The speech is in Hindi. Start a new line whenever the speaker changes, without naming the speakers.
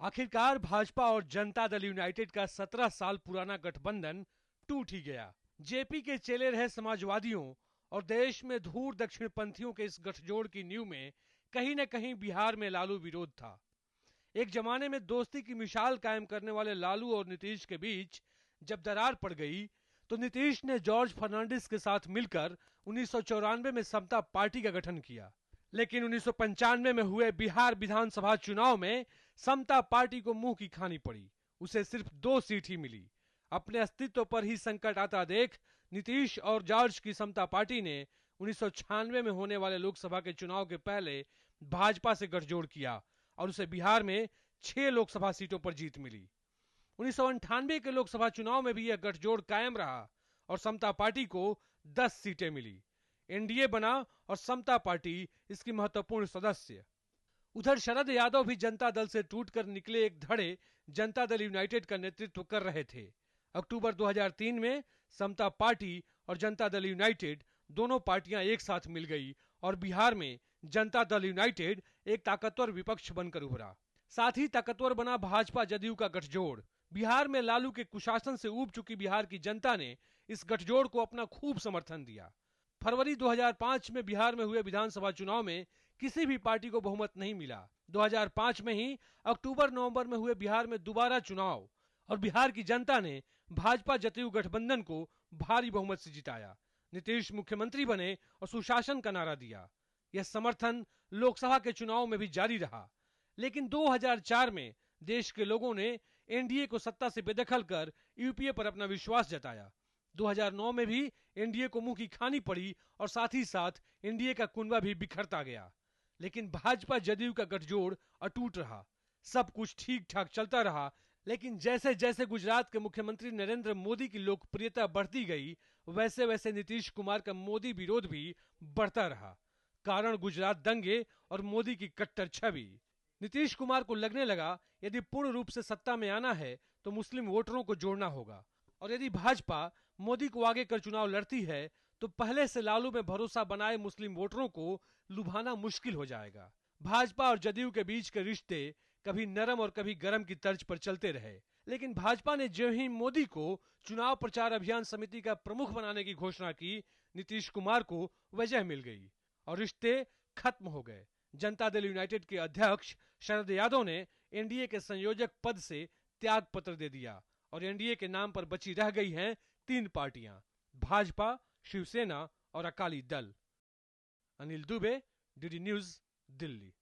आखिरकार भाजपा और जनता दल यूनाइटेड का 17 साल पुराना गठबंधन टूट ही गया। जेपी के चेले रहे समाजवादियों और देश में धूर दक्षिणपंथियों के इस गठजोड़ की नींव में कहीं न कहीं बिहार में लालू विरोध था। एक जमाने में दोस्ती की मिसाल कायम करने वाले लालू और नीतीश के बीच जब दरार पड़ गई तो नीतीश ने जॉर्ज फर्नांडिस के साथ मिलकर 1994 में समता पार्टी का गठन किया। लेकिन 1995 में हुए बिहार विधानसभा चुनाव में समता पार्टी को मुंह की खानी पड़ी। उसे सिर्फ 2 सीट ही मिली। अपने अस्तित्व पर ही संकट आता देख नीतीश और जॉर्ज की समता पार्टी ने 1996 में होने वाले लोकसभा के चुनाव के पहले भाजपा से गठजोड़ किया और उसे बिहार में 6 लोकसभा सीटों पर जीत मिली। 1998 के लोकसभा चुनाव में भी यह गठजोड़ कायम रहा और समता पार्टी को 10 सीटें मिली। एनडीए बना और समता पार्टी इसकी महत्वपूर्ण सदस्य। उधर शरद यादव भी जनता दल से टूटकर निकले एक धड़े जनता दल यूनाइटेड का नेतृत्व कर रहे थे। अक्टूबर 2003 में समता पार्टी और जनता दल यूनाइटेड दोनों पार्टियां एक साथ मिल गई और बिहार में जनता दल यूनाइटेड एक ताकतवर विपक्ष बनकर उभरा। साथ ही ताकतवर बना भाजपा जदयू का गठजोड़। बिहार में लालू के कुशासन से ऊब चुकी बिहार की जनता ने इस गठजोड़ को अपना खूब समर्थन दिया। फरवरी 2005 में बिहार में हुए विधानसभा चुनाव में किसी भी पार्टी को बहुमत नहीं मिला। 2005 में ही अक्टूबर-नवंबर में हुए बिहार में दोबारा चुनाव और बिहार की जनता ने भाजपा जदयू गठबंधन को भारी बहुमत से जिताया। नीतीश मुख्यमंत्री बने और सुशासन का नारा दिया। यह समर्थन लोकसभा के चुनाव में भी जारी रहा। लेकिन 2004 में देश के लोगों ने एनडीए को सत्ता से बेदखल कर यूपीए पर अपना विश्वास जताया। 2009 में भी एनडीए को मुंह की खानी पड़ी और साथ ही साथ एनडीए का कुनबा भी बिखरता गया। लेकिन भाजपा जदयू का गठजोड़ अटूट रहा। सब कुछ ठीक ठाक चलता रहा। लेकिन जैसे जैसे गुजरात के मुख्यमंत्री नरेंद्र मोदी की लोकप्रियता बढ़ती गई, वैसे वैसे नीतीश कुमार का मोदी विरोध भी बढ़ता रहा। कारण गुजरात दंगे और मोदी की कट्टर छवि। नीतीश कुमार को लगने लगा यदि पूर्ण रूप से सत्ता में आना है तो मुस्लिम वोटरों को जोड़ना होगा और यदि भाजपा मोदी को आगे कर चुनाव लड़ती है तो पहले से लालू में भरोसा बनाए मुस्लिम वोटरों को लुभाना मुश्किल हो जाएगा। भाजपा और जदयू के बीच के रिश्ते कभी नरम और कभी गरम की तर्ज पर चलते रहे। लेकिन भाजपा ने जो ही मोदी को चुनाव प्रचार अभियान समिति का प्रमुख बनाने की घोषणा की, नीतीश कुमार को वजह मिल गई और रिश्ते खत्म हो गए। जनता दल यूनाइटेड के अध्यक्ष शरद यादव ने एनडीए के संयोजक पद से त्याग पत्र दे दिया और एनडीए के नाम पर बची रह गई हैं 3 पार्टियां, भाजपा, शिवसेना और अकाली दल। Anil Dubey, DD news, Delhi.